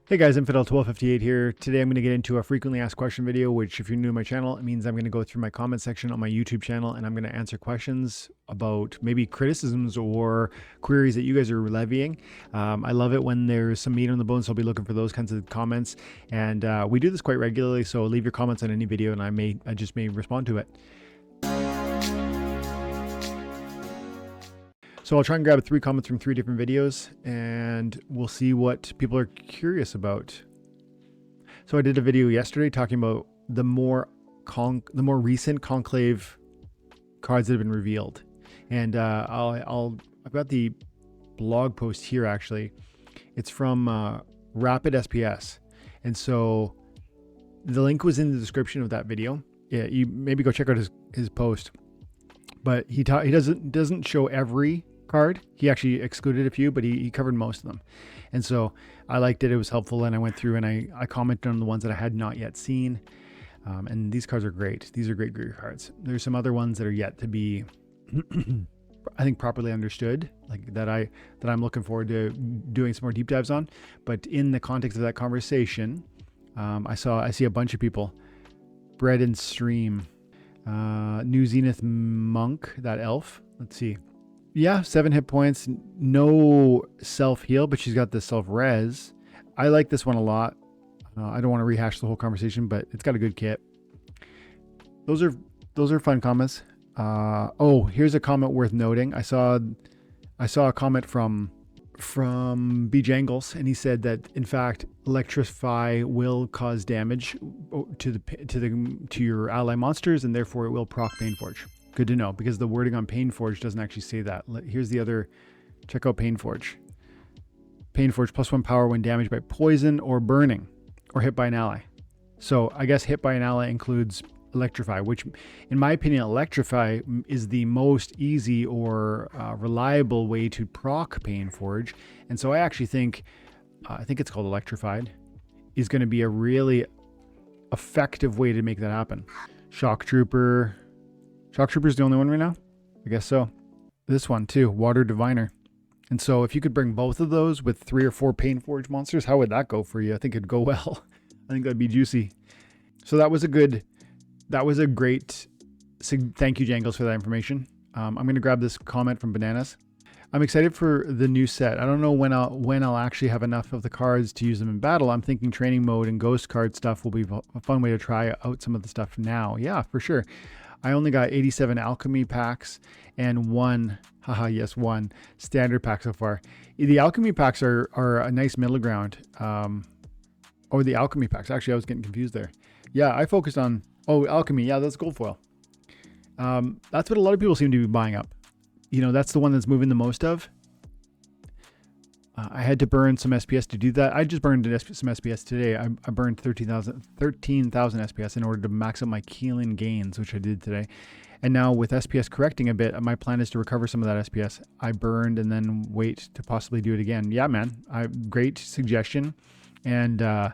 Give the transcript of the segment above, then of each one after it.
Hey guys, Infidel1258 here. Today I'm going to get into a frequently asked question video, which if you're new to my channel, it means I'm going to go through my comment section on my YouTube channel and I'm going to answer questions about maybe criticisms or queries that you guys are levying. I love it when there's some meat on the bone, so I'll be looking for those kinds of comments. And we do this quite regularly, so leave your comments on any video and I just may respond to it. So I'll try and grab 3 comments from 3 different videos and we'll see what people are curious about. So I did a video yesterday talking about the more recent Conclave cards that have been revealed. And I've got the blog post here actually. It's from Rapid SPS. And so the link was in the description of that video. Yeah, you maybe go check out his post. But he doesn't show every card. He actually excluded a few, but he covered most of them. And so I liked it. It was helpful. And I went through and I commented on the ones that I had not yet seen. And these cards are great. These are great cards. There's some other ones that are yet to be, I think, properly understood, like that I'm looking forward to doing some more deep dives on. But in the context of that conversation, I see a bunch of people. Bread and Stream, New Zenith Monk, that elf. Let's see. Yeah, 7 hit points, no self-heal, but she's got the self-res. I like this one a lot. I don't want to rehash the whole conversation, but it's got a good kit. Those are fun comments. Oh, here's a comment worth noting. I saw a comment from B Jangles, and he said that in fact electrify will cause damage to your ally monsters, and therefore it will proc Painforge. Good to know, because the wording on Painforge doesn't actually say that. Here's the other. Check out Painforge. Painforge +1 power when damaged by poison or burning or hit by an ally. So I guess hit by an ally includes electrify, which in my opinion, electrify is the most easy or reliable way to proc Painforge. And so I actually think, I think it's called electrified, is going to be a really effective way to make that happen. Shock Trooper. Shock Trooper's the only one right now? I guess so. This one too, Water Diviner. And so if you could bring both of those with 3 or 4 Painforge monsters, how would that go for you? I think it'd go well. I think that'd be juicy. So that was a great, thank you Jangles for that information. I'm going to grab this comment from Bananas. I'm excited for the new set. I don't know when I'll actually have enough of the cards to use them in battle. I'm thinking training mode and ghost card stuff will be a fun way to try out some of the stuff now. Yeah, for sure. I only got 87 alchemy packs and one standard pack so far. The alchemy packs are a nice middle ground. Or the alchemy packs. Actually, I was getting confused there. Yeah, I focused on, alchemy. Yeah, that's gold foil. That's what a lot of people seem to be buying up. You know, that's the one that's moving the most of. I had to burn some SPS to do that. I just burned some SPS today. I burned 13,000 SPS in order to max out my Keelan gains, which I did today. And now with SPS correcting a bit, my plan is to recover some of that SPS. I burned and then wait to possibly do it again. Yeah, man, great suggestion. And I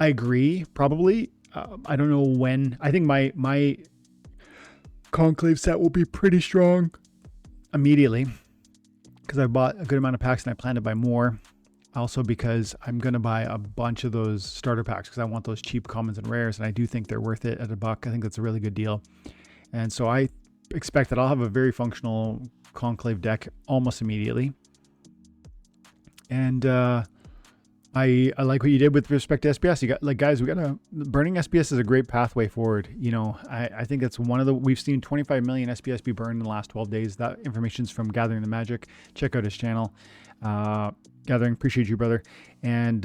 agree, probably. I don't know when. I think my Conclave set will be pretty strong immediately, because I bought a good amount of packs and I plan to buy more. Also because I'm going to buy a bunch of those starter packs because I want those cheap commons and rares, and I do think they're worth it at $1. I think that's a really good deal. And so I expect that I'll have a very functional Conclave deck almost immediately. And I like what you did with respect to SPS. You got, guys, burning SPS is a great pathway forward. You know, I think it's we've seen 25 million SPS be burned in the last 12 days. That information's from Gathering the Magic. Check out his channel. Gathering, appreciate you, brother. And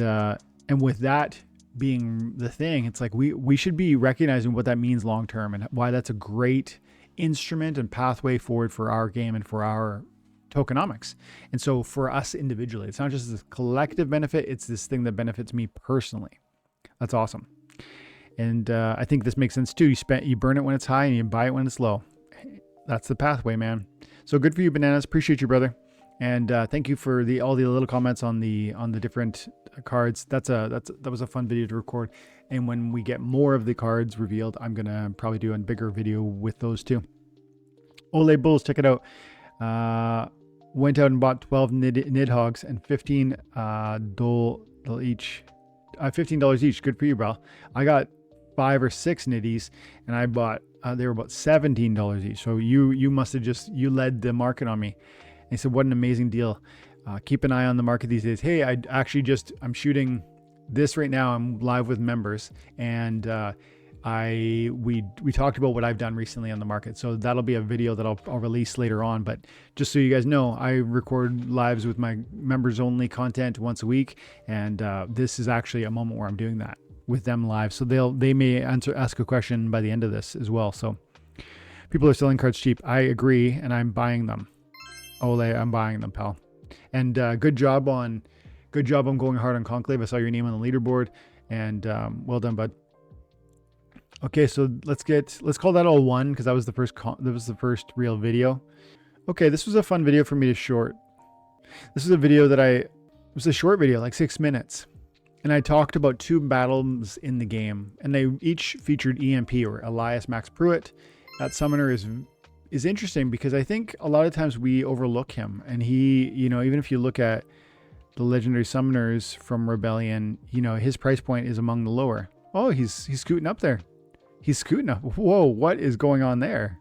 with that being the thing, it's like we should be recognizing what that means long term and why that's a great instrument and pathway forward for our game and for our tokenomics. And so for us individually, it's not just this collective benefit, it's this thing that benefits me personally. That's awesome. And I think this makes sense too. You burn it when it's high and you buy it when it's low. That's the pathway, man. So good for you, Bananas. Appreciate you, brother. And thank you for all the little comments on the different cards. That was a fun video to record. And when we get more of the cards revealed, I'm gonna probably do a bigger video with those too. Ole Bulls, check it out. Went out and bought 12 Nidhogs and 15 Dole They'll each $15 each. Good for you, bro. I got 5 or 6 nitties, and I bought they were about $17 each. So you must have you led the market on me. And he said, what an amazing deal. Keep an eye on the market these days. Hey, I'm shooting this right now. I'm live with members, and we talked about what I've done recently on the market. So that'll be a video that I'll release later on. But just so you guys know, I record lives with my members only content once a week. And this is actually a moment where I'm doing that with them live. So they may ask a question by the end of this as well. So people are selling cards cheap. I agree. And I'm buying them. Ole, I'm buying them, pal. And good job on going hard on Conclave. I saw your name on the leaderboard, and well done, bud. Okay, so let's call that all one, because that was the first real video. Okay, this was a fun video for me to short. This is a video it was a short video, like 6 minutes. And I talked about 2 battles in the game, and they each featured EMP, or Elias Max Pruitt. That summoner is interesting because I think a lot of times we overlook him, and he, even if you look at the legendary summoners from Rebellion, his price point is among the lower. Oh, he's scooting up there. He's scooting up. Whoa, what is going on there?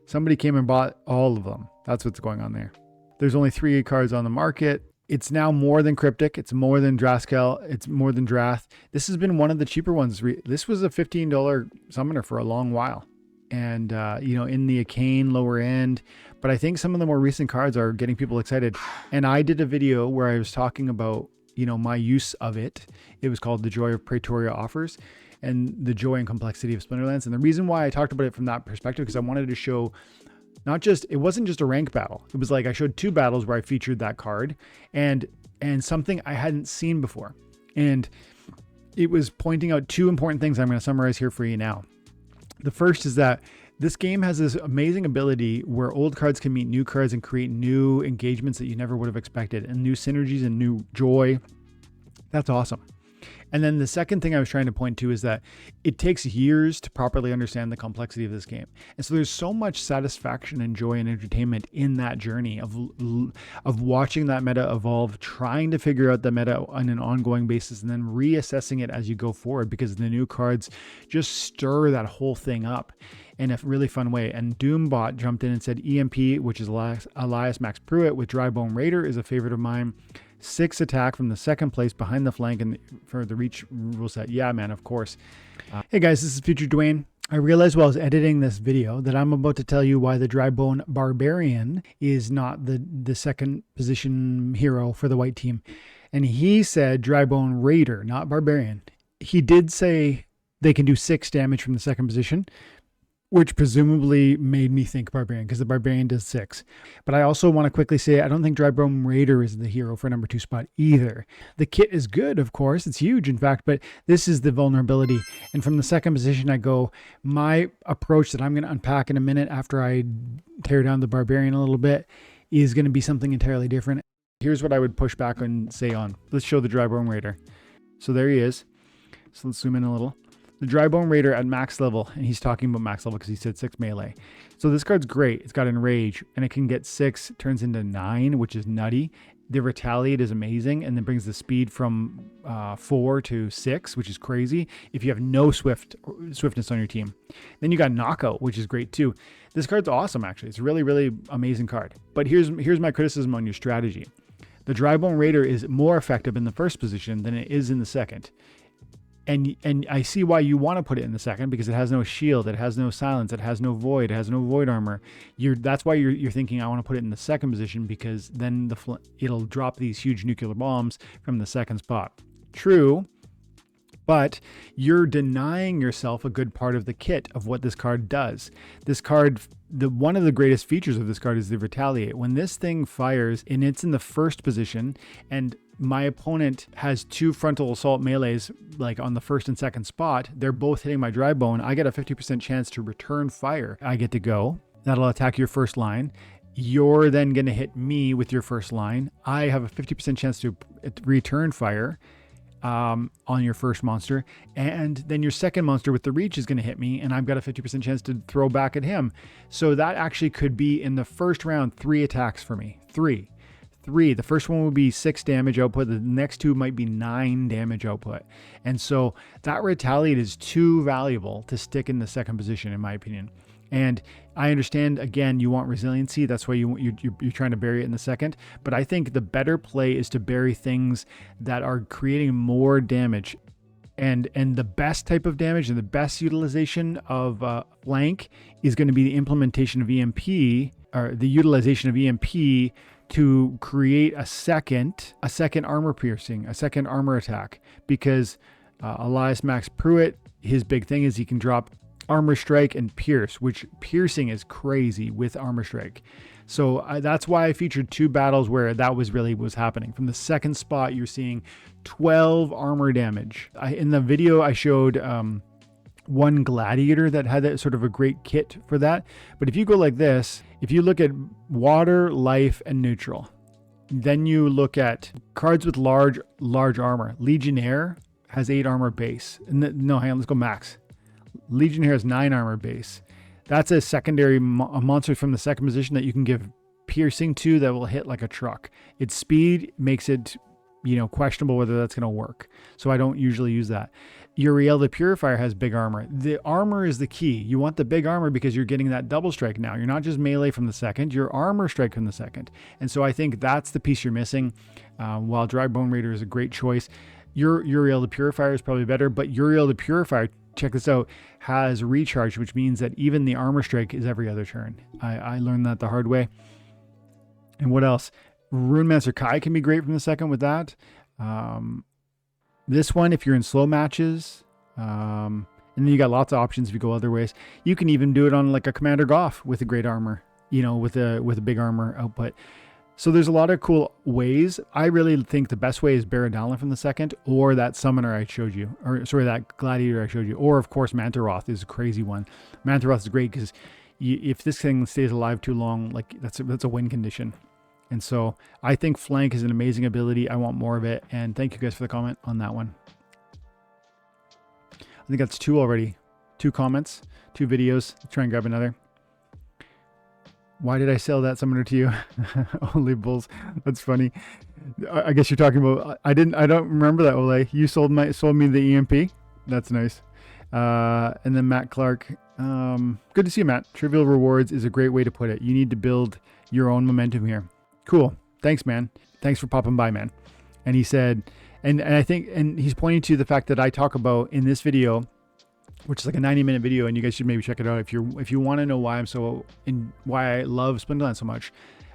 Somebody came and bought all of them. That's what's going on there. There's only 3 cards on the market. It's now more than Cryptic. It's more than Draskel. It's more than Drath. This has been one of the cheaper ones. This was a $15 summoner for a long while. And, in the Arcane lower end. But I think some of the more recent cards are getting people excited. And I did a video where I was talking about, my use of it. It was called The Joy of Praetoria Offers, and the joy and complexity of Splinterlands. And the reason why I talked about it from that perspective, because I wanted to show it wasn't just a rank battle. It was like I showed 2 battles where I featured that card and something I hadn't seen before. And it was pointing out 2 important things I'm going to summarize here for you now. The first is that this game has this amazing ability where old cards can meet new cards and create new engagements that you never would have expected, and new synergies and new joy. That's awesome. And then the second thing I was trying to point to is that it takes years to properly understand the complexity of this game. And so there's so much satisfaction and joy and entertainment in that journey of watching that meta evolve, trying to figure out the meta on an ongoing basis, and then reassessing it as you go forward, because the new cards just stir that whole thing up in a really fun way. And Doombot jumped in and said EMP, which is Elias Max Pruitt with Drybone Raider, is a favorite of mine. 6 attack from the second place behind the flank and for the reach rule set. Yeah, man, of course. Hey guys, this is Future Dwayne. I realized while I was editing this video that I'm about to tell you why the Drybone Barbarian is not the second position hero for the white team. And he said Drybone Raider, not Barbarian. He did say they can do 6 damage from the second position, which presumably made me think Barbarian, because the Barbarian does 6. But I also want to quickly say I don't think Drybone Raider is the hero for number 2 spot either. The kit is good, of course. It's huge, in fact, but this is the vulnerability. And from the second position, I go, my approach that I'm going to unpack in a minute after I tear down the Barbarian a little bit is going to be something entirely different. Here's what I would push back and say on. Let's show the Drybone Raider. So there he is. So let's zoom in a little. The Drybone Raider at max level, and he's talking about max level because he said 6 melee. So this card's great. It's got Enrage, and it can get 6, turns into 9, which is nutty. The Retaliate is amazing, and then brings the speed from 4 to 6, which is crazy if you have no swiftness on your team. Then you got Knockout, which is great too. This card's awesome, actually. It's a really, really amazing card. But here's my criticism on your strategy. The Drybone Raider is more effective in the first position than it is in the second. And I see why you want to put it in the second, because it has no shield, it has no silence, it has no void, it has no void armor. That's why you're thinking I want to put it in the second position, because then it'll drop these huge nuclear bombs from the second spot. True, but you're denying yourself a good part of the kit of what this card does. This card, one of the greatest features of this card is the Retaliate. When this thing fires and it's in the first position, and my opponent has 2 frontal assault melees, like on the first and second spot, they're both hitting my Drybone, I get a 50% chance to return fire. I get to go. That'll attack your first line. You're then going to hit me with your first line. I have a 50% chance to return fire on your first monster, and then your second monster with the reach is going to hit me, and I've got a 50% chance to throw back at him. So that actually could be in the first round 3 attacks for me. 3 3. The first one would be 6 damage output. The next 2 might be 9 damage output. And so that retaliate is too valuable to stick in the second position, in my opinion. And I understand, again, you want resiliency. That's why you're trying to bury it in the second. But I think the better play is to bury things that are creating more damage. And the best type of damage and the best utilization of flank is going to be the implementation of EMP, or the utilization of EMP to create a second armor piercing, a second armor attack. Because Elias Max Pruitt, his big thing is he can drop armor strike and pierce, which piercing is crazy with armor strike. So that's why I featured 2 battles where that was happening. From the second spot, you're seeing 12 armor damage. In the video, I showed one gladiator that had that sort of a great kit for that. But if you go like this, if you look at water, life, and neutral, then you look at cards with large armor. Legionnaire has 8 armor base. No, hang on, let's go max. Legionnaire has 9 armor base. That's a secondary a monster from the second position that you can give piercing to that will hit like a truck. Its speed makes it, questionable whether that's going to work. So I don't usually use that. Uriel the Purifier has big armor. The armor is the key. You want the big armor because you're getting that double strike now. You're not just melee from the second, you're armor strike from the second. And so I think that's the piece you're missing. While Dry Bone Raider is a great choice, Uriel the Purifier is probably better, but Uriel the Purifier, check this out, has recharge, which means that even the armor strike is every other turn. I learned that the hard way. And what else? Runemaster Kai can be great from the second with that. This one, if you're in slow matches, and then you got lots of options if you go other ways. You can even do it on like a Commander Goff with a great armor, with a big armor output. So there's a lot of cool ways. I really think the best way is Baradalin from the second, or that summoner I showed you, that gladiator I showed you, or of course Mantaroth is a crazy one. Mantaroth is great because if this thing stays alive too long, like that's a win condition. And so I think flank is an amazing ability. I want more of it. And thank you guys for the comment on that one. I think that's 2 already. 2 comments, 2 videos. Let's try and grab another. Why did I sell that summoner to you? Only bulls. That's funny. I guess you're talking about, I don't remember that, Ole. You sold me the EMP. That's nice. And then Matt Clark. Good to see you, Matt. Trivial rewards is a great way to put it. You need to build your own momentum here. Cool. Thanks, man. Thanks for popping by, man. And he said, and I think, and he's pointing to the fact that I talk about in this video, which is like a 90-minute video, and you guys should maybe check it out if you want to know why why I love Splinterlands so much.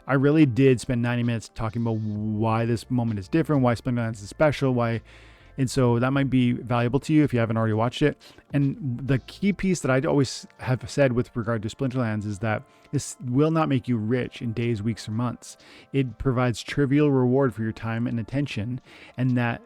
I really did spend 90 minutes talking about why this moment is different, why Splinterlands is special, and so that might be valuable to you if you haven't already watched it. And the key piece that I always have said with regard to Splinterlands is that this will not make you rich in days, weeks, or months. It provides trivial reward for your time and attention, and that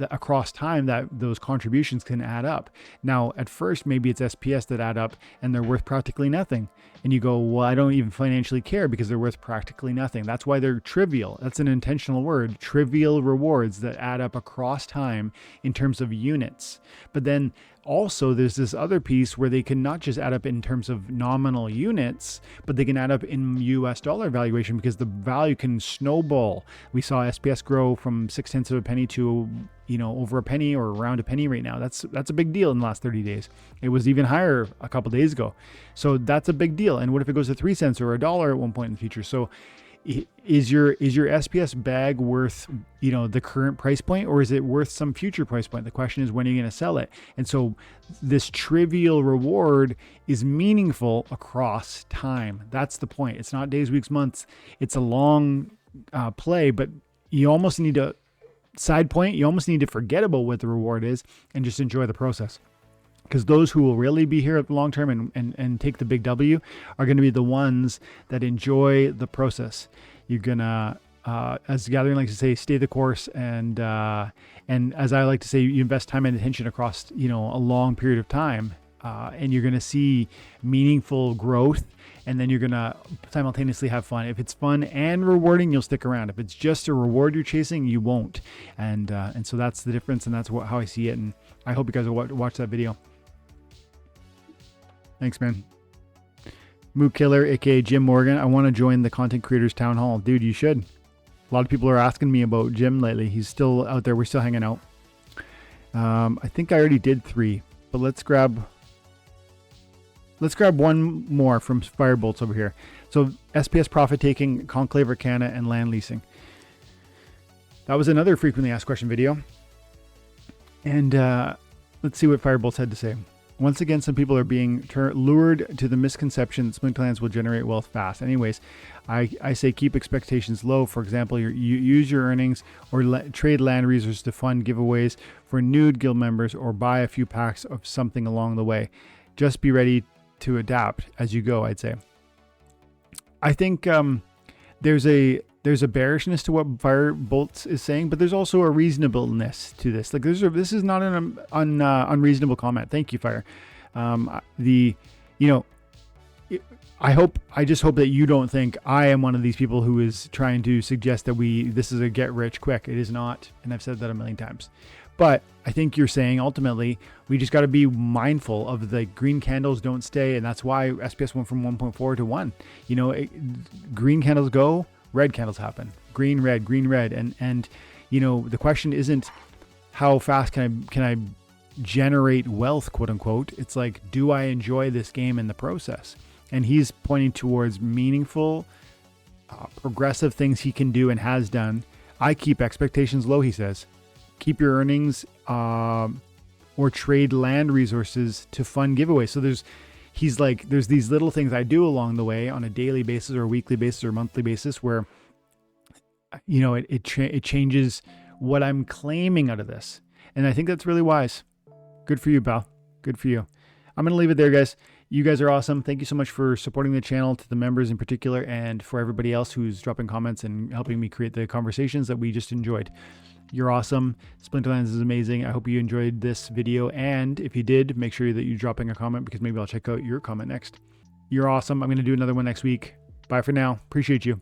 across time that those contributions can add up. Now, at first, maybe it's SPS that add up and they're worth practically nothing. And you go, well, I don't even financially care because they're worth practically nothing. That's why they're trivial. That's an intentional word. Trivial rewards that add up across time in terms of units. But then also there's this other piece where they can not just add up in terms of nominal units, but they can add up in US dollar valuation because the value can snowball. We saw SPS grow from 0.6 of a penny to over a penny or around a penny right now. That's a big deal in the last 30 days. It was even higher a couple days ago. So that's a big deal. And what if it goes to 3 cents or $1 at one point in the future? So is your SPS bag worth, the current price point, or is it worth some future price point? The question is, when are you going to sell it? And so this trivial reward is meaningful across time. That's the point. It's not days, weeks, months. It's a long play, but you almost need to forget about what the reward is and just enjoy the process. Because those who will really be here at the long term and take the big W are going to be the ones that enjoy the process. You're going to, as Gathering likes to say, stay the course. And as I like to say, you invest time and attention across, a long period of time. And you're going to see meaningful growth. And then you're going to simultaneously have fun. If it's fun and rewarding, you'll stick around. If it's just a reward you're chasing, you won't. And so that's the difference. And that's how I see it. And I hope you guys will watch that video. Thanks, man. Moo Killer, aka Jim Morgan. I want to join the Content Creators Town Hall. Dude, you should. A lot of people are asking me about Jim lately. He's still out there. We're still hanging out. I think I already did 3, but let's grab one more from Firebolts over here. So SPS profit taking, Conclave Arcana, and land leasing. That was another frequently asked question video. And let's see what Firebolts had to say. Once again, some people are being lured to the misconception that Splinterlands will generate wealth fast. Anyways, I say keep expectations low. For example, you use your earnings or trade land resources to fund giveaways for nude guild members or buy a few packs of something along the way. Just be ready to adapt as you go, I'd say. I think there's a bearishness to what Firebolts is saying, but there's also a reasonableness to this. Like this is not an unreasonable comment. Thank you, Fire. I just hope that you don't think I am one of these people who is trying to suggest that this is a get rich quick. It is not, and I've said that a million times. But I think you're saying ultimately we just got to be mindful of the green candles don't stay, and that's why SPS went from 1.4 to 1. Green candles go, red candles happen. Green, red, and the question isn't how fast can I generate wealth, quote unquote. It's like, do I enjoy this game in the process? And he's pointing towards meaningful, progressive things he can do and has done. I keep expectations low, he says. Keep your earnings or trade land resources to fund giveaways. So there's these little things I do along the way on a daily basis or a weekly basis or monthly basis where, it changes what I'm claiming out of this. And I think that's really wise. Good for you, pal. Good for you. I'm going to leave it there, guys. You guys are awesome. Thank you so much for supporting the channel, to the members in particular, and for everybody else who's dropping comments and helping me create the conversations that we just enjoyed. You're awesome. Splinterlands is amazing. I hope you enjoyed this video. And if you did, make sure that you're dropping a comment, because maybe I'll check out your comment next. You're awesome. I'm going to do another one next week. Bye for now. Appreciate you.